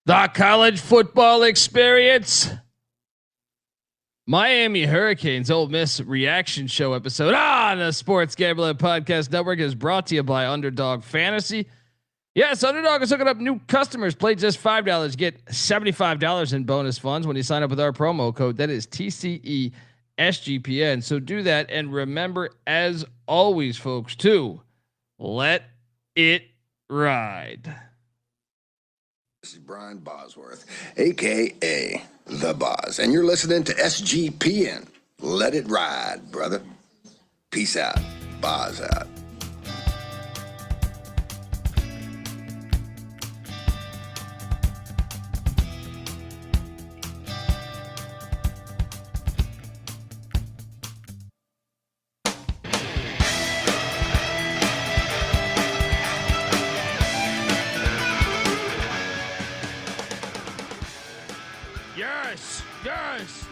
The college football experience. Miami Hurricanes Ole Miss reaction show episode on the Sports Gambling Podcast Network is brought to you by Underdog Fantasy. Yes, Underdog is hooking up new customers. Play just $5. Get $75 in bonus funds when you sign up with our promo code. That is TCE SGPN. So do that. And remember, as always, folks, to let it ride. This is Brian Bosworth, a.k.a. The Boz, and you're listening to SGPN. Let it ride, brother. Peace out. Boz out.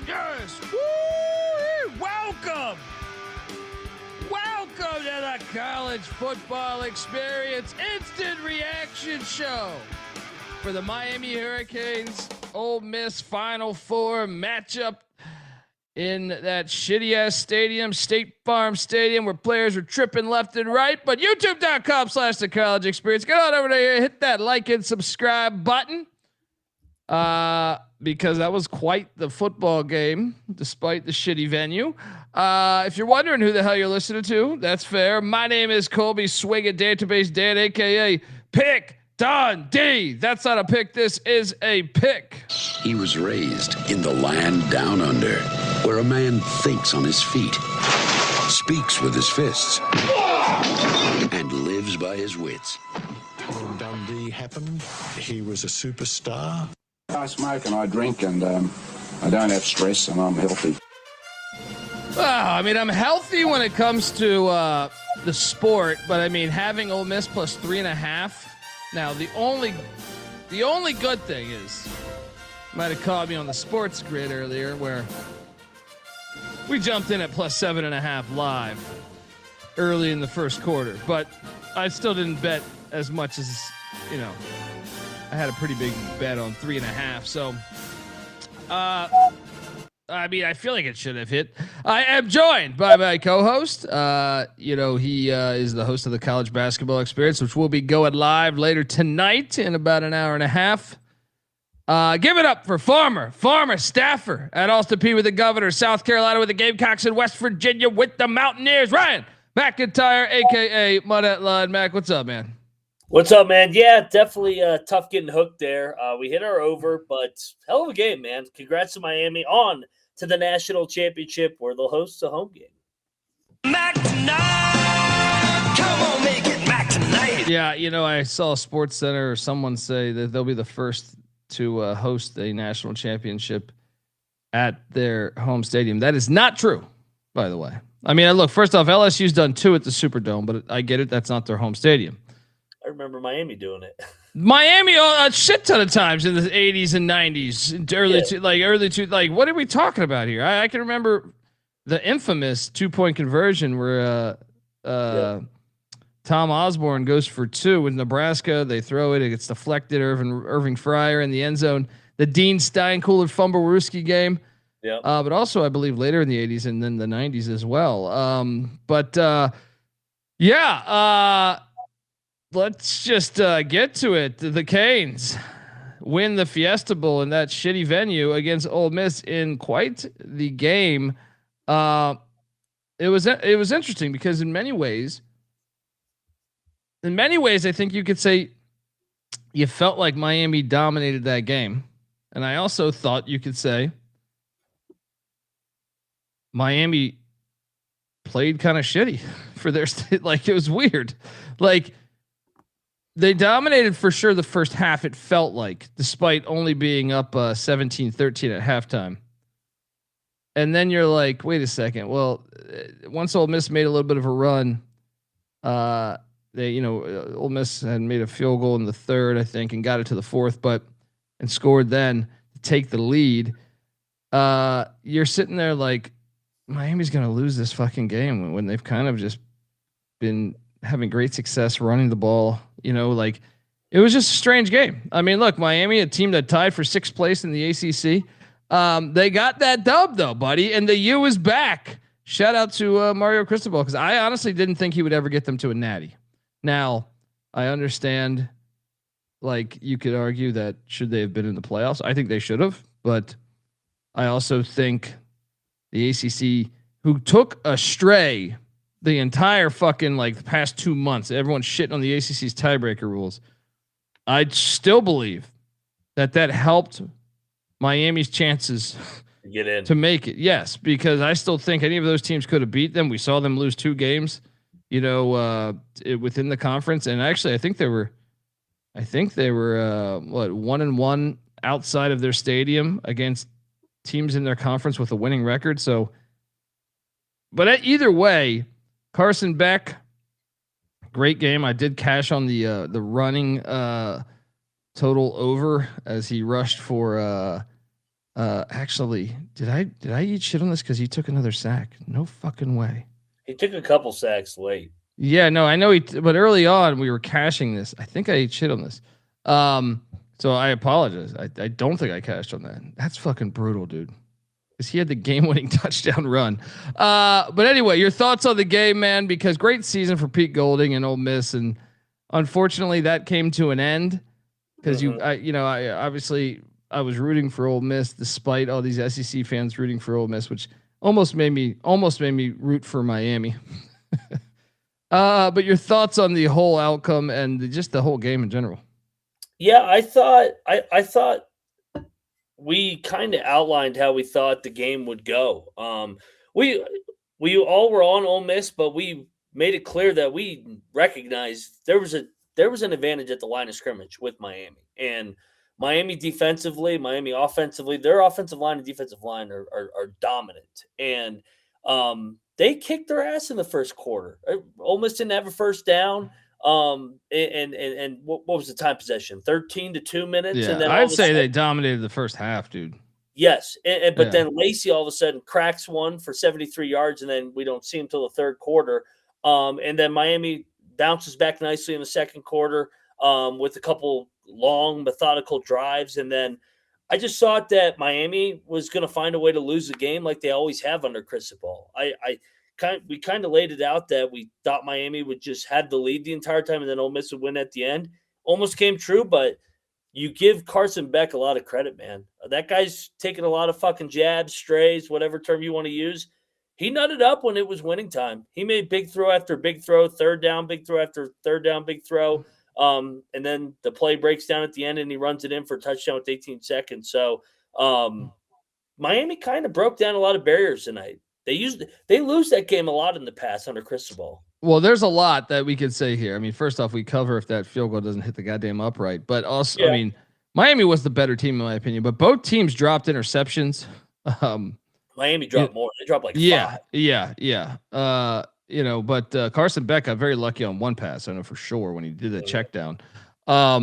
Yes. Woo! Welcome to the college football experience instant reaction show for the Miami Hurricanes Ole Miss Final Four matchup in that shitty ass stadium, State Farm Stadium, where players are tripping left and right. But YouTube.com/the college experience. Get on over there, hit that like and subscribe button. Because that was quite the football game, despite the shitty venue. If you're wondering who the hell you're listening to, that's fair. My name is Colby Swing at Database Dan, aka Pick Dundee. That's not a pick. This is a pick. He was raised in the land down under, where a man thinks on his feet, speaks with his fists, and lives by his wits. When Dundee happened, he was a superstar. I smoke and I drink and I don't have stress and I'm healthy. Well, I mean, I'm healthy when it comes to the sport, but I mean, having Ole Miss plus 3.5. Now, the only good thing is, might have caught me on the sports grid earlier where we jumped in at plus 7.5 live early in the first quarter, but I still didn't bet as much as, you know, I had a pretty big bet on 3.5. So, I mean, I feel like it should have hit. I am joined by my co-host. He is the host of the College Basketball Experience, which will be going live later tonight in about an hour and a half. Give it up for former staffer at Austin Peay with the Governor, South Carolina with the Gamecocks, and West Virginia with the Mountaineers, Ryan McIntyre, a.k.a. Mudette Line. Mac, what's up, man? What's up, man? Yeah, definitely tough getting hooked there. We hit our over, but hell of a game, man. Congrats to Miami on to the national championship where they'll host a home game. Mac tonight. Come on, make it Mac tonight. Yeah, I saw Sports Center or someone say that they'll be the first to host a national championship at their home stadium. That is not true, by the way. I mean, look, first off, LSU's done 2 at the Superdome, but I get it. That's not their home stadium. I remember Miami doing it. Miami a shit ton of times in the 80s and 90s, what are we talking about here? I can remember the infamous 2-point conversion where Tom Osborne goes for 2 with Nebraska. They throw it gets deflected. Irving Fryer in the end zone. The Dean Steinkuhler Fumbleruski game. Yeah. But also I believe later in the 80s and then the 90s as well. Let's just get to it. The Canes win the Fiesta Bowl in that shitty venue against Ole Miss in quite the game. It was interesting because in many ways, I think you could say you felt like Miami dominated that game, and I also thought you could say Miami played kind of shitty for their like it was weird, like. They dominated for sure the first half, it felt like, despite only being up 17-13 at halftime. And then you're like, wait a second. Well, once Ole Miss made a little bit of a run, Ole Miss had made a field goal in the third, I think, and got it to the fourth, and scored then to take the lead. You're sitting there like, Miami's going to lose this fucking game when they've kind of just been having great success running the ball. It It was just a strange game. I mean, look, Miami, a team that tied for 6th place in the ACC. They got that dub though, buddy, and the U is back. Shout out to Mario Cristobal, because I honestly didn't think he would ever get them to a natty. Now, I understand, like, you could argue that should they have been in the playoffs? I think they should have, but I also think the ACC, who took a stray the entire fucking like the past 2 months, everyone's shitting on the ACC's tiebreaker rules. I still believe that helped Miami's chances get in to make it. Yes, because I still think any of those teams could have beat them. We saw them lose 2 games, within the conference, and actually, I think they were what 1-1 outside of their stadium against teams in their conference with a winning record. So, but either way, Carson Beck, great game. I did cash on the running total over as he rushed for. Actually, did I eat shit on this because he took another sack? No fucking way. He took a couple sacks late. Yeah, no, I know but early on we were cashing this. I think I ate shit on this. So I apologize. I don't think I cashed on that. That's fucking brutal, dude. Because he had the game-winning touchdown run. But anyway, your thoughts on the game, man? Because great season for Pete Golding and Ole Miss, and unfortunately that came to an end. Because I obviously I was rooting for Ole Miss despite all these SEC fans rooting for Ole Miss, which almost made me root for Miami. But your thoughts on the whole outcome and just the whole game in general? Yeah, I thought we kind of outlined how we thought the game would go. We all were on Ole Miss, but we made it clear that we recognized there was an advantage at the line of scrimmage with Miami. And Miami defensively, Miami offensively, their offensive line and defensive line are dominant. And they kicked their ass in the first quarter. Ole Miss didn't have a first down. And what was the time possession? 13 to 2 minutes. Yeah, and then I'd say they dominated the first half, dude. Yes, but then Lacey all of a sudden cracks one for 73 yards, and then we don't see him until the third quarter. And then Miami bounces back nicely in the second quarter with a couple long, methodical drives. And then I just thought that Miami was going to find a way to lose the game like they always have under Cristobal. We kind of laid it out that we thought Miami would just have the lead the entire time, and then Ole Miss would win at the end. Almost came true, but you give Carson Beck a lot of credit, man. That guy's taking a lot of fucking jabs, strays, whatever term you want to use. He nutted up when it was winning time. He made big throw after big throw, third down, big throw after third down, big throw. And then the play breaks down at the end and he runs it in for a touchdown with 18 seconds. So Miami kind of broke down a lot of barriers tonight. They lose that game a lot in the past under Cristobal. Well, there's a lot that we could say here. I mean, first off, we cover if that field goal doesn't hit the goddamn upright, but also, I mean, Miami was the better team in my opinion, but both teams dropped interceptions. Miami dropped more. They dropped like 5. Yeah. But Carson Beck got very lucky on one pass. I know for sure when he did the check down. I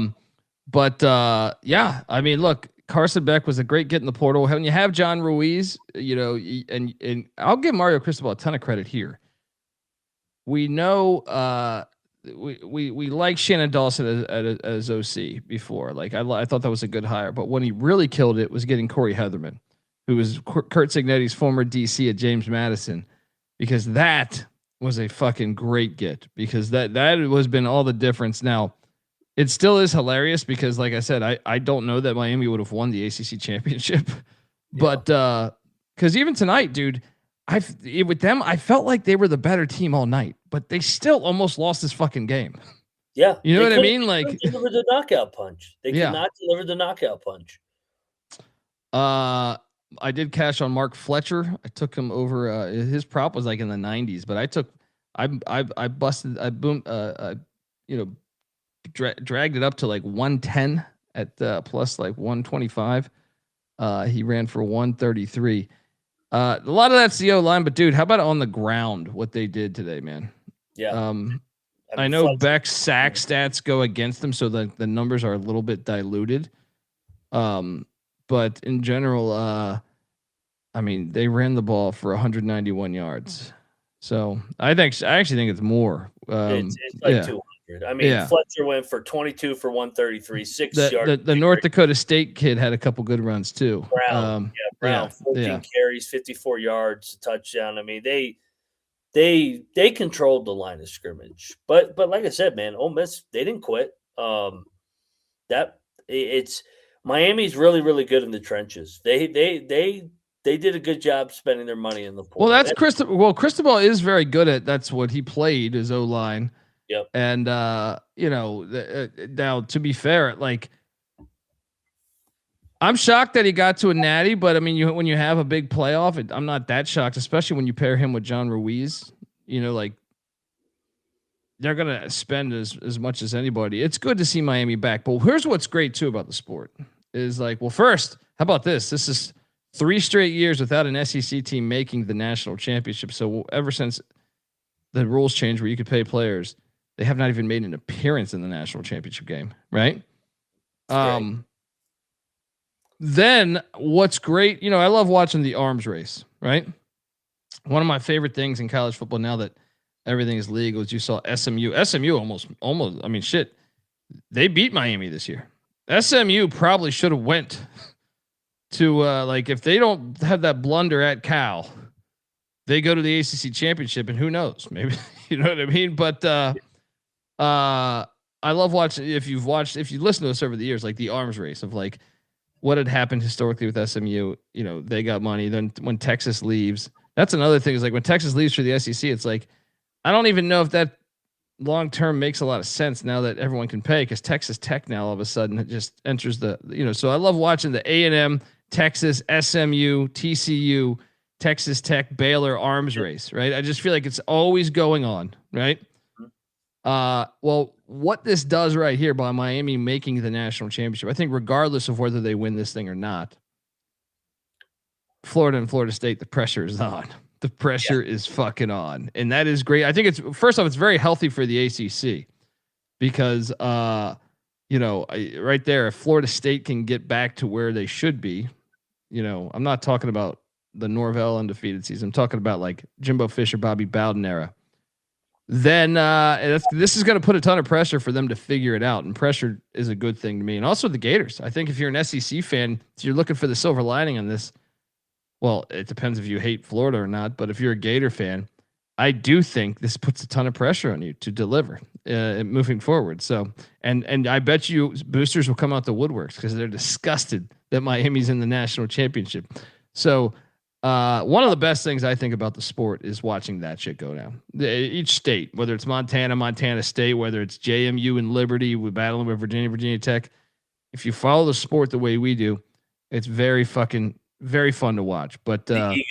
mean, look, Carson Beck was a great get in the portal. When you have John Ruiz, and I'll give Mario Cristobal a ton of credit here. We know we like Shannon Dawson as OC before. Like I thought that was a good hire, but when he really killed it was getting Corey Heatherman, who was Kurt Cignetti's former DC at James Madison, because that was a fucking great get, because that has been all the difference. Now, it still is hilarious because, like I said, I don't know that Miami would have won the ACC championship, but because even tonight, dude, with them, I felt like they were the better team all night, but they still almost lost this fucking game. Yeah, you know what I mean? Like, deliver the knockout punch. They could not deliver the knockout punch. I did cash on Mark Fletcher. I took him over. His prop was like in the 90s, but dragged it up to like 110 at plus like 125. He ran for 133. A lot of that's the O line, but dude, how about on the ground? What they did today, man. Yeah. I know Beck's sack stats go against them, so the numbers are a little bit diluted. But in general, I mean, they ran the ball for 191 yards. So I actually think it's more. It's like 200. I mean, Yeah. Fletcher went for 22 for 133, 6 yards. The North Dakota State kid had a couple good runs too. Brown, Brown, 14 carries, 54 yards, a touchdown. I mean, they controlled the line of scrimmage. But like I said, man, Ole Miss, they didn't quit. It's Miami's really, really good in the trenches. They did a good job spending their money in the pool. Well, that's Cristobal. Well, Cristobal is very good at. That's what he played as O-line. Yep. And now to be fair, like I'm shocked that he got to a natty, but I mean, when you have a big playoff, I'm not that shocked, especially when you pair him with John Ruiz. Like they're gonna spend as much as anybody. It's good to see Miami back. But here's what's great too about the sport is like, well, first, how about this? This is 3 straight years without an SEC team making the national championship. So ever since the rules changed where you could pay players, they have not even made an appearance in the national championship game, right? Then what's great, I love watching the arms race, right? One of my favorite things in college football now that everything is legal is you saw SMU. SMU almost, I mean, shit, they beat Miami this year. SMU probably should have went to like if they don't have that blunder at Cal, they go to the ACC championship, and who knows, maybe you know what I mean. But I love watching. If you listen to us over the years, like the arms race of like what had happened historically with SMU. They got money. Then when Texas leaves, that's another thing. Is like when Texas leaves for the SEC, it's like I don't even know if that long term makes a lot of sense now that everyone can pay because Texas Tech now all of a sudden it just enters the So I love watching the A&M, Texas, SMU, TCU, Texas Tech, Baylor arms race. Right, I just feel like it's always going on. Right. Well, what this does right here by Miami making the national championship, I think regardless of whether they win this thing or not, Florida and Florida State, the pressure is on. The pressure is fucking on. And that is great. I think first off, it's very healthy for the ACC because, right there, if Florida State can get back to where they should be, I'm not talking about the Norvell undefeated season. I'm talking about like Jimbo Fisher, Bobby Bowden era. Then this is going to put a ton of pressure for them to figure it out, and pressure is a good thing to me. And also the Gators. I think if you're an SEC fan, so you're looking for the silver lining on this. Well, it depends if you hate Florida or not, but if you're a Gator fan, I do think this puts a ton of pressure on you to deliver moving forward. So, and I bet you boosters will come out the woodworks because they're disgusted that Miami's in the national championship. So. One of the best things I think about the sport is watching that shit go down. Each state, whether it's Montana State, whether it's JMU and Liberty, we're battling with Virginia Tech. If you follow the sport the way we do, it's very fun to watch. But the ego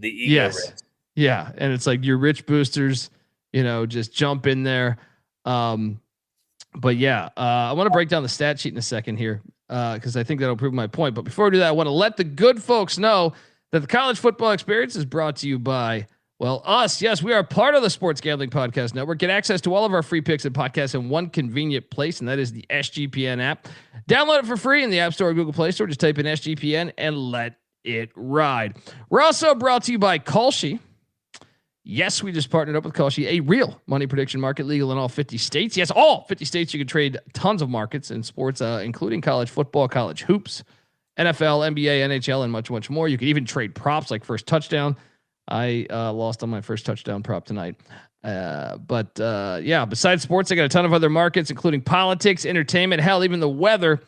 yes, race. Yeah, and it's like your rich boosters, just jump in there. But yeah, I want to break down the stat sheet in a second here because I think that'll prove my point. But before I do that, I want to let the good folks know that the college football experience is brought to you by, us. Yes, we are part of the Sports Gambling Podcast Network. Get access to all of our free picks and podcasts in one convenient place, and that is the SGPN app. Download it for free in the App Store or Google Play Store. Just type in SGPN and let it ride. We're also brought to you by Kalshi. Yes, we just partnered up with Kalshi, a real money prediction market, legal in all 50 states. Yes, all 50 states. You can trade tons of markets in sports, including college football, college hoops, NFL, NBA, NHL, and much, much more. You can even trade props like first touchdown. I lost on my first touchdown prop tonight. But besides sports, I got a ton of other markets, including politics, entertainment, hell, even the weather.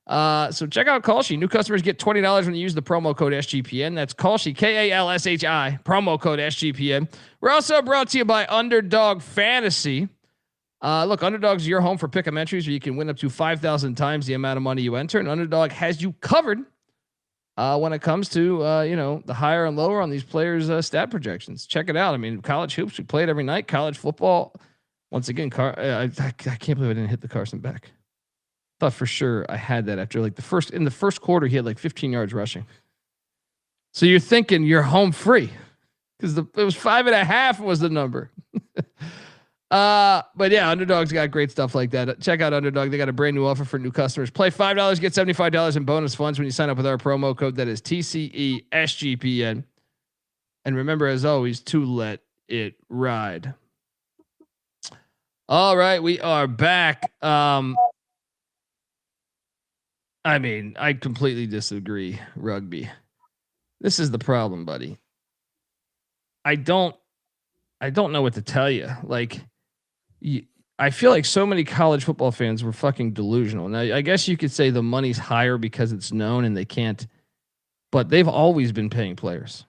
So check out Kalshi. New customers get $20 when you use the promo code SGPN. That's Kalshi, KALSHI, promo code SGPN. We're also brought to you by Underdog Fantasy. Look, Underdog's your home for pick'em entries where you can win up to 5,000 times the amount of money you enter. And Underdog has you covered when it comes to, the higher and lower on these players' stat projections. Check it out. I mean, college hoops, we play it every night. College football, once again, I can't believe I didn't hit the Carson Beck. Thought for sure I had that after like in the first quarter, he had like 15 yards rushing. So you're thinking you're home free because it was 5.5 was the number. But yeah, Underdog's got great stuff like that. Check out Underdog. They got a brand new offer for new customers. Play $5, get $75 in bonus funds when you sign up with our promo code. That is TCESGPN. And remember, as always, to let it ride. All right, we are back. I mean, I completely disagree, Rugby. This is the problem, buddy. I don't know what to tell you. Like, I feel like so many college football fans were fucking delusional. Now, I guess you could say the money's higher because it's known and they can't, but they've always been paying players.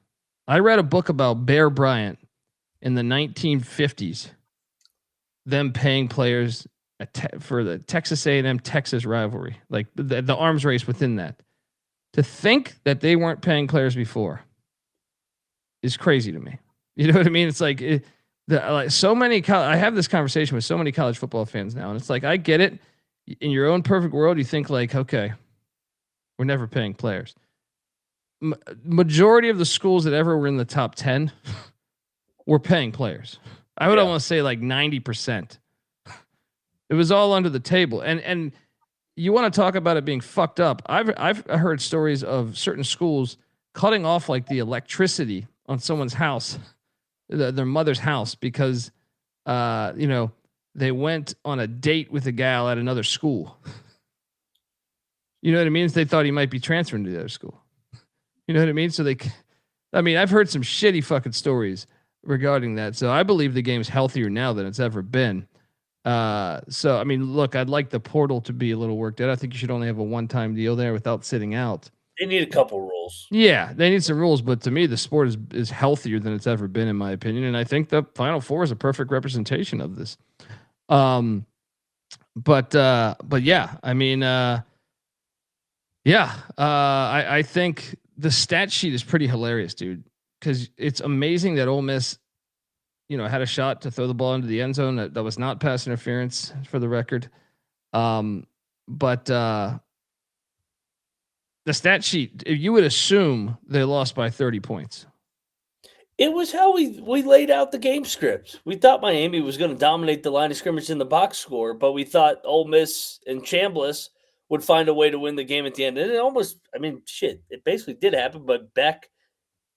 I read a book about Bear Bryant in the 1950s, them paying players for the Texas A&M Texas rivalry, like the arms race within that. To think that they weren't paying players before is crazy to me. You know what I mean? It's like so many. I have this conversation with so many college football fans now, and it's like I get it. In your own perfect world, you think like, okay, we're never paying players. Majority of the schools that ever were in the top 10 were paying players. I would almost say like 90%. It was all under the table, and you want to talk about it being fucked up. I've heard stories of certain schools cutting off like the electricity on someone's house, their mother's house, because they went on a date with a gal at another school. You know what I mean? They thought he might be transferring to the other school. You know what I mean? So I've heard some shitty fucking stories regarding that. So I believe the game's healthier now than it's ever been. So I mean, look, I'd like the portal to be a little worked out. I think you should only have a one-time deal there without sitting out. They need a couple rules. Yeah, they need some rules, but to me, the sport is healthier than it's ever been, in my opinion. And I think the Final Four is a perfect representation of this. But yeah, I mean, I think the stat sheet is pretty hilarious, dude, because it's amazing that Ole Miss, had a shot to throw the ball into the end zone that was not pass interference, for the record. But the stat sheet, you would assume they lost by 30 points. It was how we laid out the game script. We thought Miami was going to dominate the line of scrimmage in the box score, but we thought Ole Miss and Chambliss would find a way to win the game at the end. And it almost, it basically did happen, but Beck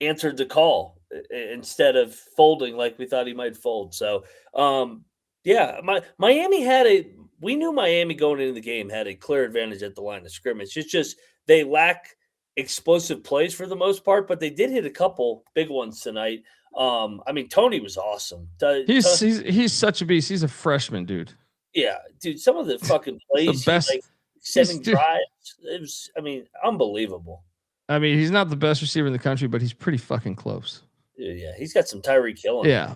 answered the call instead of folding like we thought he might fold. So, Miami we knew Miami going into the game had a clear advantage at the line of scrimmage. It's just they lack explosive plays for the most part, but they did hit a couple big ones tonight. Tony was awesome. He's such a beast. He's a freshman, dude. Yeah, dude. Some of the fucking plays, the best, setting drives. It was, unbelievable. He's not the best receiver in the country, but he's pretty fucking close. Yeah, he's got some Tyreek Hill. Yeah.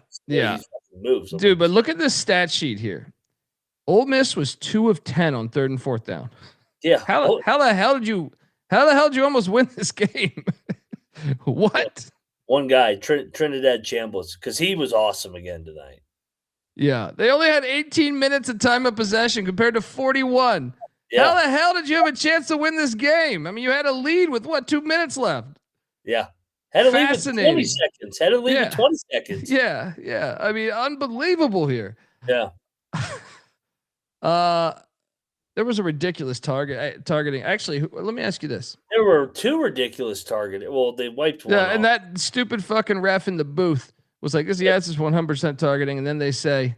Moves, dude. But look at this stat sheet here. Ole Miss was 2 of 10 on 3rd and 4th down. Yeah. How the hell did you almost win this game? What? One guy, Trinidad Chambliss, because he was awesome again tonight. Yeah, they only had 18 minutes of time of possession compared to 41. Yeah. How the hell did you have a chance to win this game? You had a lead with 2 minutes left. Yeah. Had a lead with 20 seconds. Had a lead with 20 seconds. Yeah. Unbelievable here. Yeah. There was a ridiculous targeting. Actually, let me ask you this. There were 2 ridiculous targeted. Well, they wiped one off. And that stupid fucking ref in the booth was like, this is 100% targeting. And then they say,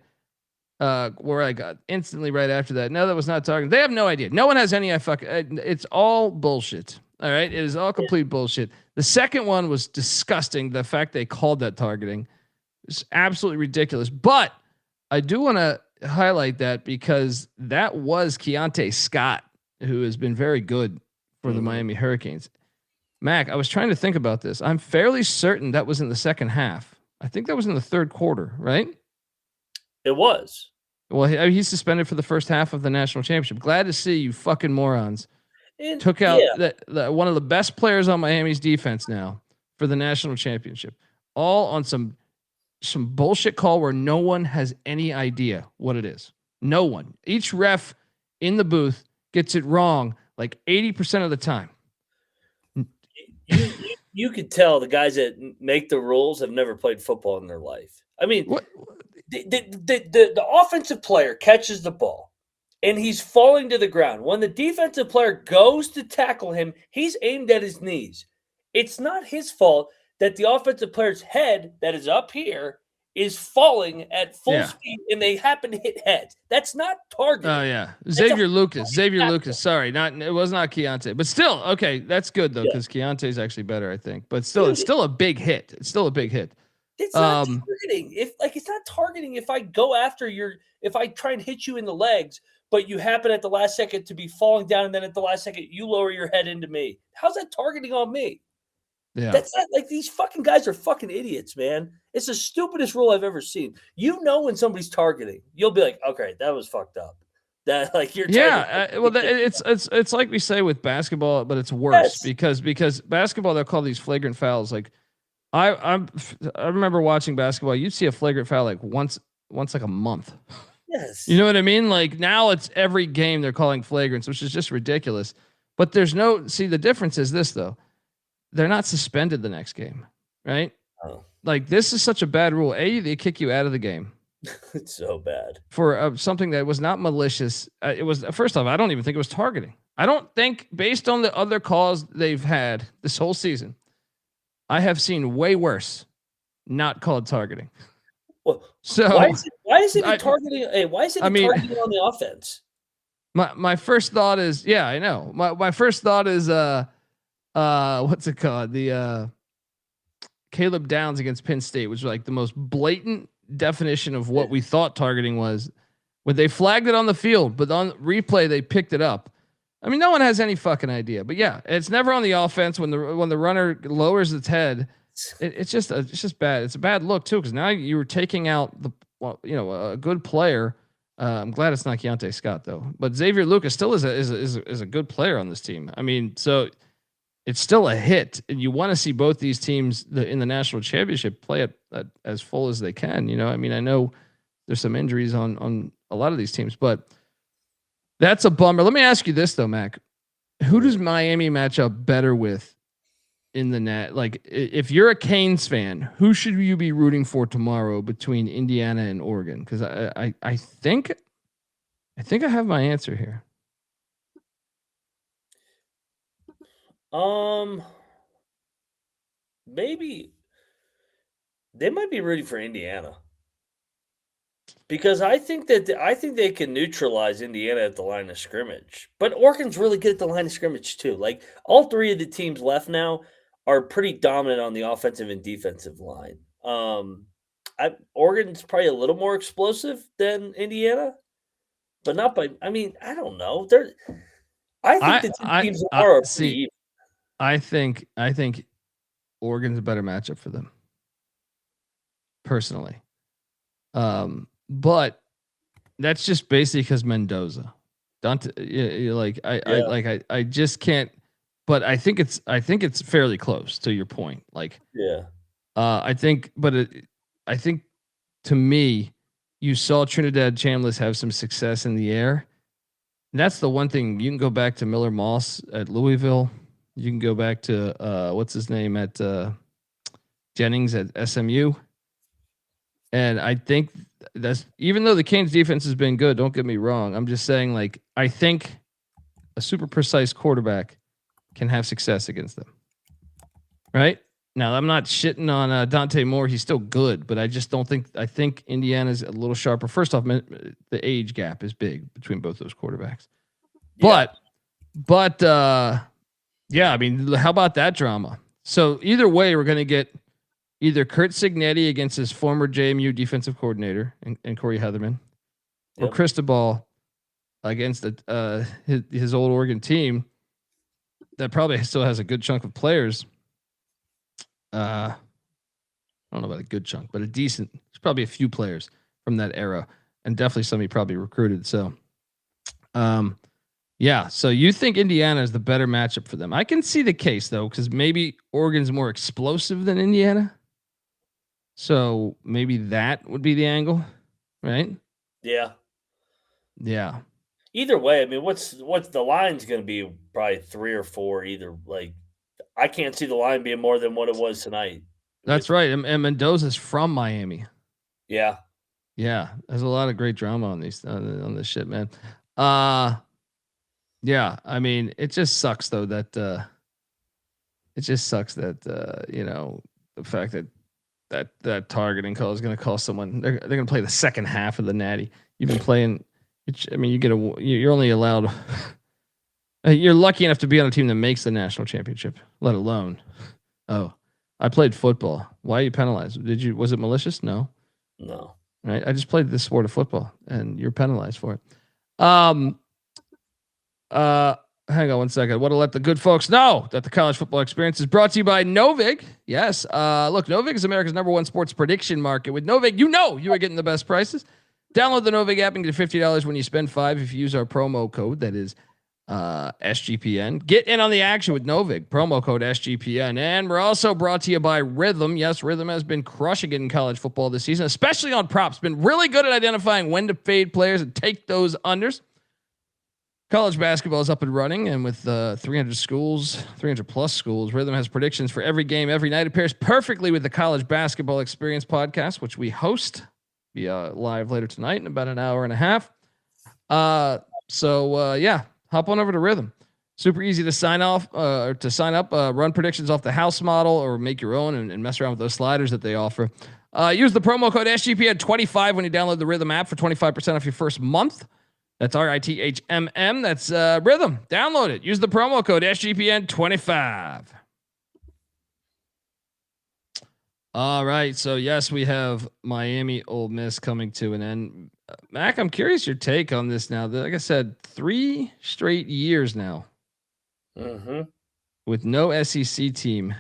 where I got instantly right after that, no, that was not targeting. They have no idea. No one has any it's all bullshit. All right. It is all complete bullshit. The second one was disgusting. The fact they called that targeting is absolutely ridiculous. But I do want to highlight that because that was Keontae Scott, who has been very good for the Miami Hurricanes. Mac, I was trying to think about this. I'm fairly certain that was in the second half. I think that was in the 3rd quarter, right? It was. Well, he's suspended for the first half of the national championship. Glad to see you fucking morons. Took out one of the best players on Miami's defense now for the national championship. All on some bullshit call where no one has any idea what it is. No one. Each ref in the booth gets it wrong like 80% of the time. You could tell the guys that make the rules have never played football in their life. What? The offensive player catches the ball and he's falling to the ground. When the defensive player goes to tackle him, he's aimed at his knees. It's not his fault that the offensive player's head that is up here is falling at full Yeah. speed and they happen to hit heads. That's not targeting. Oh yeah, That's Xavier a Lucas. fucking tackle. Sorry, it was not Keontae, but still okay. That's good though Yeah. because Keontae's actually better, I think. But still, Dude, it's still a big hit. It's still a big hit. It's not targeting. It's not targeting if I go after if I try and hit you in the legs, but you happen at the last second to be falling down, and then at the last second you lower your head into me. How's that targeting on me? Yeah, That's not like these fucking guys are fucking idiots, man. It's the stupidest rule I've ever seen. You know when somebody's targeting, you'll be like, okay, that was fucked up. That like you're it's like we say with basketball, but it's worse because basketball they'll call these flagrant fouls. Like I remember watching basketball. You'd see a flagrant foul like once like a month. Yes, you know what I mean. Like now it's every game they're calling flagrants, which is just ridiculous. But there's no the difference is this though. They're not suspended the next game, right? Oh. Like this is such a bad rule. They kick you out of the game. It's so bad for something that was not malicious. It was first off, I don't even think it was targeting. I don't think based on the other calls they've had this whole season, I have seen way worse not called targeting. Well, so why is it targeting? Why is it targeting on the offense? My first thought is, yeah, I know. My first thought is what's it called? The Caleb Downs against Penn State, which was like the most blatant definition of what we thought targeting was when they flagged it on the field, but on replay they picked it up. I mean, no one has any fucking idea, but yeah, it's never on the offense when the runner lowers its head. It's just bad. It's a bad look too, because now you were taking out a good player. I'm glad it's not Keontae Scott though, but Xavier Lucas still is a good player on this team. I mean, so it's still a hit, and you want to see both these teams in the national championship play it as full as they can. You know, I mean, I know there's some injuries on a lot of these teams, but that's a bummer. Let me ask you this though, Mac: who does Miami match up better with in the net? Like, if you're a Canes fan, who should you be rooting for tomorrow between Indiana and Oregon? Because I think I have my answer here. Maybe they might be rooting for Indiana because I think they can neutralize Indiana at the line of scrimmage. But Oregon's really good at the line of scrimmage too. Like all three of the teams left now are pretty dominant on the offensive and defensive line. Oregon's probably a little more explosive than Indiana, but not by. I mean, I don't know. I think the two teams are pretty even. I think Oregon's a better matchup for them, personally. But that's just basically because Mendoza. I just can't. But I think it's fairly close to your point. Like, yeah. I think to me, you saw Trinidad Chambliss have some success in the air. And that's the one thing. You can go back to Miller Moss at Louisville. You can go back to what's his name at Jennings at SMU. And I think that's, even though the Canes defense has been good, don't get me wrong. I'm just saying, like, I think a super precise quarterback can have success against them. Right? Now, I'm not shitting on Dante Moore. He's still good, but I just don't think, I think Indiana's a little sharper. First off, the age gap is big between both those quarterbacks. Yeah. But yeah, I mean, how about that drama? So either way, we're going to get either Kurt Cignetti against his former JMU defensive coordinator and Corey Heatherman, or Cristobal against his old Oregon team that probably still has a good chunk of players. I don't know about a good chunk, but a decent. There's probably a few players from that era, and definitely some he probably recruited. So, yeah. So you think Indiana is the better matchup for them? I can see the case though, because maybe Oregon's more explosive than Indiana. So maybe that would be the angle, right? Yeah. Yeah. Either way, I mean, what's the line's going to be? Probably 3 or 4. Either, like, I can't see the line being more than what it was tonight. That's right. And Mendoza's from Miami. Yeah. Yeah. There's a lot of great drama on these on this shit, man. Yeah. I mean, it just sucks though that the fact that that targeting call is going to cost someone. They're going to play the second half of the Natty. You've been playing. I mean, you're only allowed. You're lucky enough to be on a team that makes the national championship, let alone. Oh, I played football. Why are you penalized? Was it malicious? No. Right. I just played this sport of football, and you're penalized for it. Hang on one second. I want to let the good folks know that the college football experience is brought to you by Novig. Yes. Look, Novig is America's #1 sports prediction market. With Novig, you are getting the best prices. Download the Novig app and get $50 when you spend $5 if you use our promo code. That is SGPN. Get in on the action with Novig. Promo code SGPN. And we're also brought to you by Rhythm. Yes, Rhythm has been crushing it in college football this season, especially on props. Been really good at identifying when to fade players and take those unders. College basketball is up and running, and with 300 plus schools, Rhythm has predictions for every game, every night. It pairs perfectly with the College Basketball Experience podcast, which we host via live later tonight in about an hour and a half. Yeah, hop on over to Rhythm. Super easy to sign up, run predictions off the house model, or make your own and mess around with those sliders that they offer. Use the promo code SGPN25 when you download the Rhythm app for 25% off your first month. That's RITHMM. That's Rhythm. Download it. Use the promo code SGPN25. All right. So, yes, we have Miami Ole Miss coming to an end. Mac, I'm curious your take on this now. Like I said, 3 straight years now with no SEC team,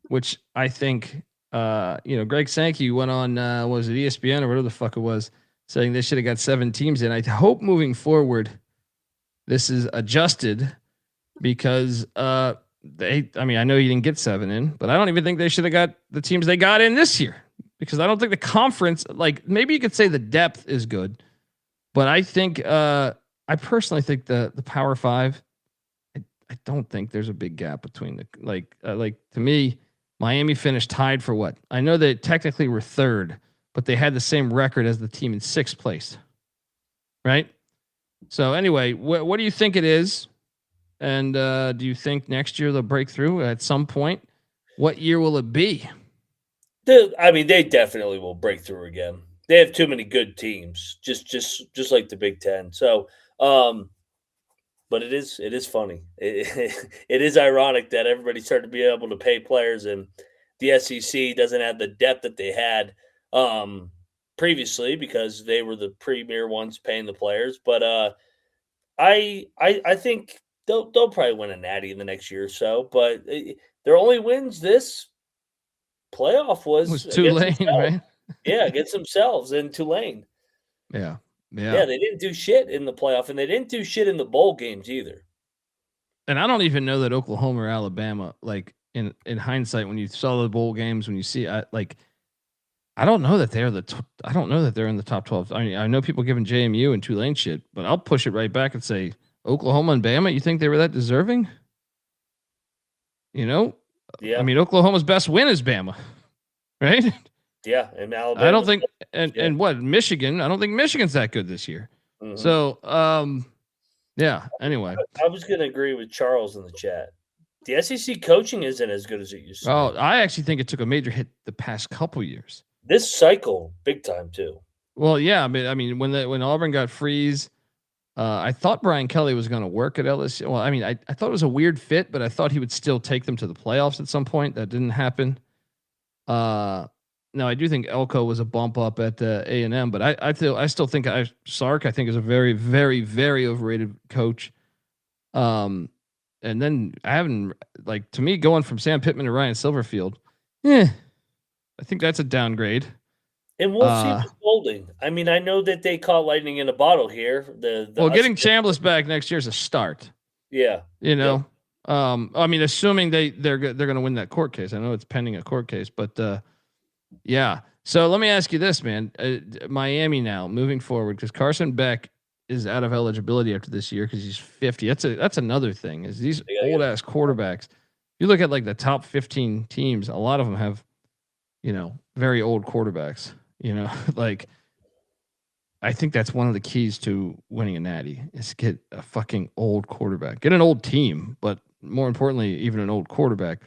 which I think, Greg Sankey went on, was it ESPN or whatever the fuck it was, saying they should have got 7 teams in. I hope moving forward, this is adjusted because I know you didn't get 7 in, but I don't even think they should have got the teams they got in this year because I don't think the conference, like maybe you could say the depth is good, but I think, I personally think the Power 5, I don't think there's a big gap between to me, Miami finished tied for what? I know they technically were 3rd, but they had the same record as the team in 6th place. Right? So anyway, what do you think it is? And do you think next year they'll break through at some point? What year will it be? They definitely will break through again. They have too many good teams, just like the Big Ten. So, but it is funny. It is ironic that everybody started to be able to pay players, and the SEC doesn't have the depth that they had previously because they were the premier ones paying the players. But I think they'll probably win a natty in the next year or so. But their only wins this playoff was Tulane, right? Yeah, against themselves in Tulane. Yeah. They didn't do shit in the playoff, and they didn't do shit in the bowl games either. And I don't even know that Oklahoma or Alabama, like in hindsight, when you saw the bowl games, when you see, I don't know that they're I don't know that they're in the top 12. I know people giving JMU and Tulane shit, but I'll push it right back and say Oklahoma and Bama. You think they were that deserving? Yeah. I mean, Oklahoma's best win is Bama, right? Yeah, and Alabama. I don't think, and what Michigan? I don't think Michigan's that good this year. Mm-hmm. So, yeah. Anyway, I was going to agree with Charles in the chat. The SEC coaching isn't as good as it used to. Oh, I actually think it took a major hit the past couple years. This cycle, big time too. Well, yeah. I mean, when Auburn got Freeze, I thought Brian Kelly was going to work at LSU. Well, I mean, I thought it was a weird fit, but I thought he would still take them to the playoffs at some point. That didn't happen. No, I do think Elko was a bump up at A&M, but I still think Sark, I think, is a very, very, very overrated coach. And then to me, going from Sam Pittman to Ryan Silverfield, I think that's a downgrade. And we'll see what's holding. I mean, I know that they caught lightning in a bottle here. Getting Chambliss back next year is a start. Yeah. I mean, assuming they're going to win that court case. I know it's pending a court case, but yeah. So let me ask you this, man. Miami now moving forward, because Carson Beck is out of eligibility after this year because he's 50. That's another thing. Is these old ass quarterbacks? You look at like the top 15 teams, a lot of them have, very old quarterbacks. Like I think that's one of the keys to winning a natty is get a fucking old quarterback, get an old team, but more importantly, even an old quarterback.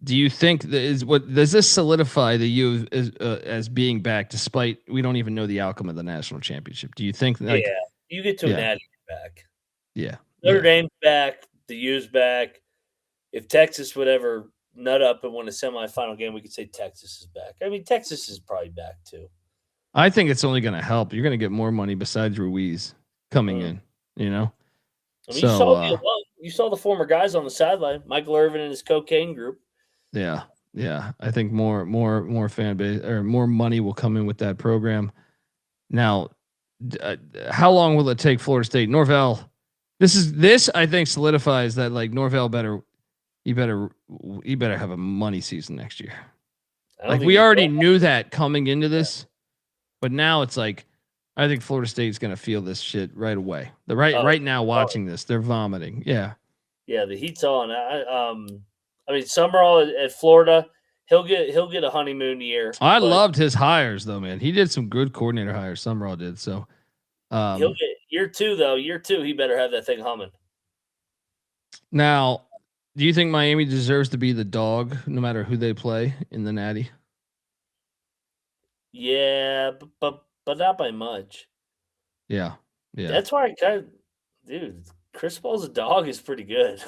Do you think does this solidify the U as being back, despite we don't even know the outcome of the national championship? Do you think like you get to an Natty back. Yeah. Notre Dame's back, the U's back. If Texas would ever nut up and win a semifinal game, we could say Texas is back. I mean, Texas is probably back too. I think it's only going to help. You're going to get more money besides Ruiz coming in, you know? I mean, you saw the former guys on the sideline, Michael Irvin and his cocaine group. Yeah. Yeah. I think more fan base or more money will come in with that program. Now, how long will it take Florida State? Norvell, this I think solidifies that like Norvell better have a money season next year. Like we already knew that coming into this, but now it's like I think Florida State's going to feel this shit right away. Right now watching this, they're vomiting. Yeah. Yeah, the heat's on. I mean, Summerall at Florida, he'll get a honeymoon year. I loved his hires though, man. He did some good coordinator hires. Summerall did. So he'll get year 2 though. Year 2, he better have that thing humming. Now, do you think Miami deserves to be the dog no matter who they play in the Natty? Yeah, but not by much. Yeah. Yeah. That's why dude, Cristobal's a dog is pretty good.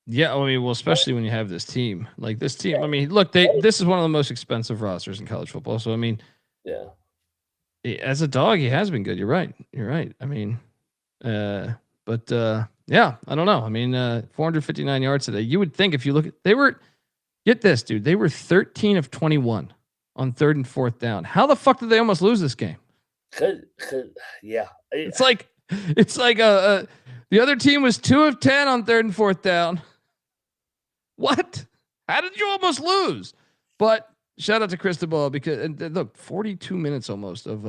Yeah, I mean, well, especially when you have this team. Like this team, I mean, look, this is one of the most expensive rosters in college football. So I mean, yeah. As a dog, he has been good. You're right. I mean, yeah, I don't know. I mean, 459 yards today. You would think if you look at get this, dude, they were 13 of 21 on 3rd and 4th down. How the fuck did they almost lose this game? Yeah. It's like the other team was 2 of 10 on 3rd and 4th down. What? How did you almost lose? But shout out to Cristobal because look, 42 minutes almost of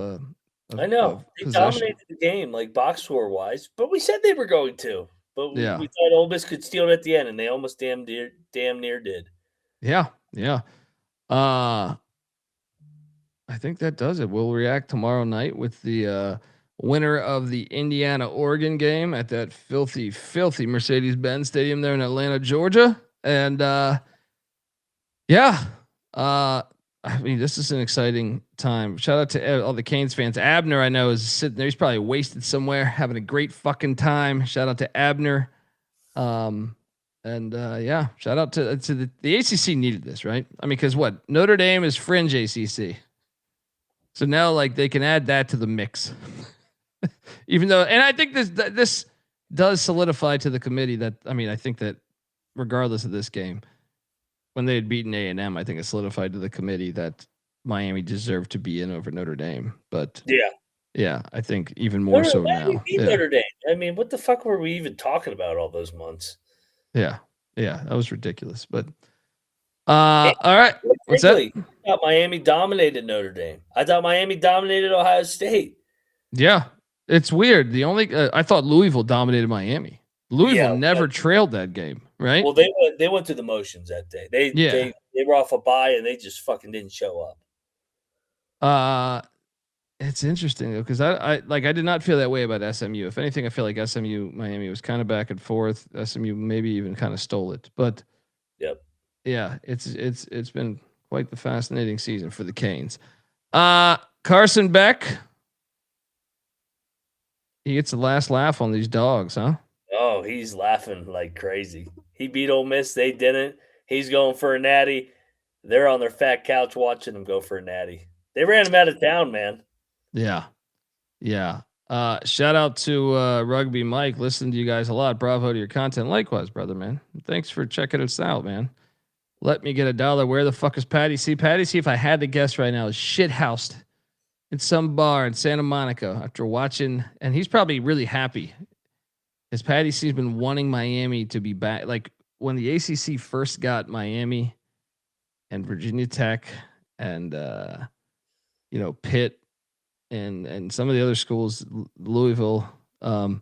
I know they dominated the game like box score wise, but we said they were going to. But we thought Ole Miss could steal it at the end, and they almost damn near did. Yeah. I think that does it. We'll react tomorrow night with the winner of the Indiana-Oregon game at that filthy Mercedes-Benz Stadium there in Atlanta, Georgia. And I mean, this is an exciting time. Shout out to all the Canes fans. Abner, I know, is sitting there. He's probably wasted somewhere, having a great fucking time. Shout out to Abner. Shout out to the ACC needed this, right? I mean, because what? Notre Dame is fringe ACC. So now, like, they can add that to the mix. Even though, and I think this does solidify to the committee that, I mean, I think that regardless of this game, when they had beaten A&M, I think it solidified to the committee that Miami deserved to be in over Notre Dame. But yeah, I think even more so now. Notre Dame. I mean, what the fuck were we even talking about all those months? Yeah, that was ridiculous. But all right, what's that? I thought Miami dominated Notre Dame. I thought Miami dominated Ohio State. Yeah, it's weird. The only I thought Louisville dominated Miami. Louisville never trailed that game, right? Well, they went through the motions that day. They were off a bye and they just fucking didn't show up. It's interesting though because I did not feel that way about SMU. If anything, I feel like SMU Miami was kind of back and forth. SMU maybe even kind of stole it, but yeah, it's been quite the fascinating season for the Canes. Carson Beck, he gets the last laugh on these dogs, huh? Oh, he's laughing like crazy. He beat Ole Miss. They didn't. He's going for a natty. They're on their fat couch watching him go for a natty. They ran him out of town, man. Yeah. Shout out to Rugby Mike. Listen to you guys a lot. Bravo to your content. Likewise, brother, man. Thanks for checking us out, man. Let me get $1. Where the fuck is Patty C? Patty C, if I had to guess right now, is shithoused in some bar in Santa Monica after watching, and he's probably really happy. As Patty C's been wanting Miami to be back. Like when the ACC first got Miami and Virginia Tech and, Pitt and some of the other schools, Louisville, I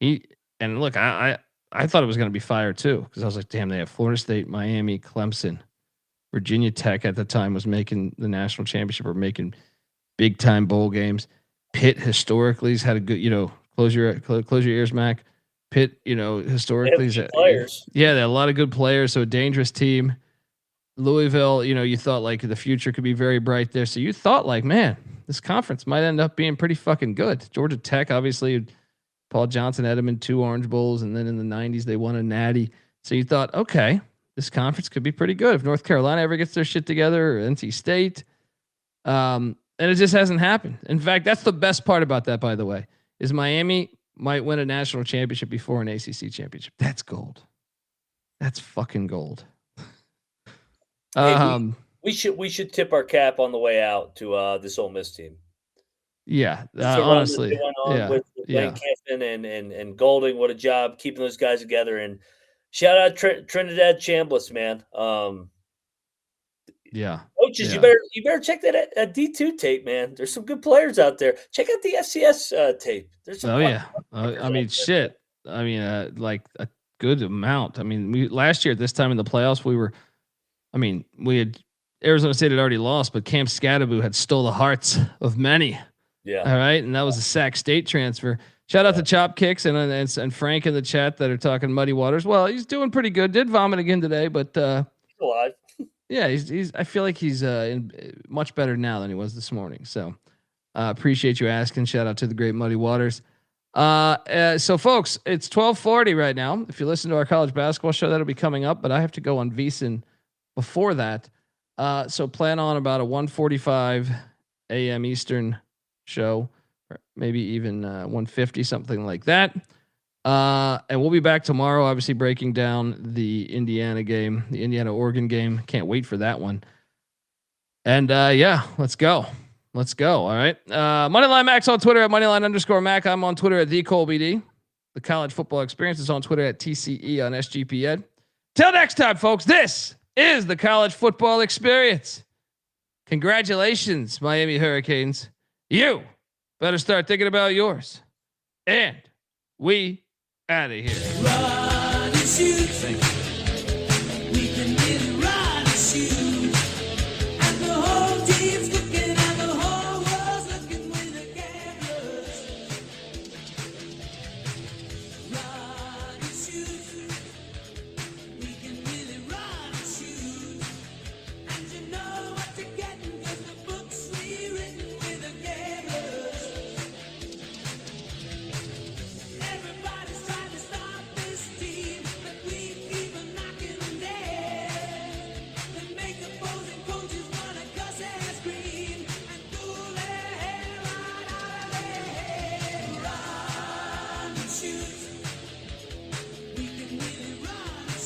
thought it was going to be fire too. Cause I was like, damn, they have Florida State, Miami, Clemson, Virginia Tech at the time was making the national championship or making big time bowl games. Pitt historically has had a good, close your ears, Mac. Pitt, historically, players. Yeah, they had a lot of good players. So a dangerous team. Louisville, you thought like the future could be very bright there. So you thought like, man, this conference might end up being pretty fucking good. Georgia Tech, obviously, Paul Johnson had them in 2 Orange Bowls, and then in the 90s they won a Natty. So you thought, okay, this conference could be pretty good if North Carolina ever gets their shit together, or NC State. And it just hasn't happened. In fact, that's the best part about that, by the way, is Miami might win a national championship before an ACC championship. That's gold. That's fucking gold. Hey, we should tip our cap on the way out to this Ole Miss team. Yeah, honestly, with Lane Kiffin and Golding. What a job keeping those guys together. And shout out Trinidad Chambliss, man. Coaches, you better check that D2 tape, man. There's some good players out there. Check out the FCS tape. There's some shit. Like a good amount. Last year at this time in the playoffs, we had Arizona State had already lost, but Camp Scadaboo had stole the hearts of many. Yeah. All right, and that was a Sac State transfer. Shout out to Chop Kicks and Frank in the chat that are talking Muddy Waters. Well, he's doing pretty good. Did vomit again today, but alive. Yeah, he's. I feel like he's much better now than he was this morning. So appreciate you asking. Shout out to the great Muddy Waters. So folks, it's 12:40 right now. If you listen to our college basketball show, that'll be coming up. But I have to go on VSiN before that. So plan on about a 1:45 a.m. Eastern show, or maybe even 1:50, something like that. And we'll be back tomorrow, obviously breaking down the Indiana game, the Indiana-Oregon game. Can't wait for that one. And let's go. Let's go. All right. Moneyline Max on Twitter at Moneyline_Mac. I'm on Twitter at TheColeBD. The College Football Experience is on Twitter at TCE on SGPN. Till next time, folks, this is the College Football Experience. Congratulations, Miami Hurricanes. You better start thinking about yours. And we out of here. Run and shoot.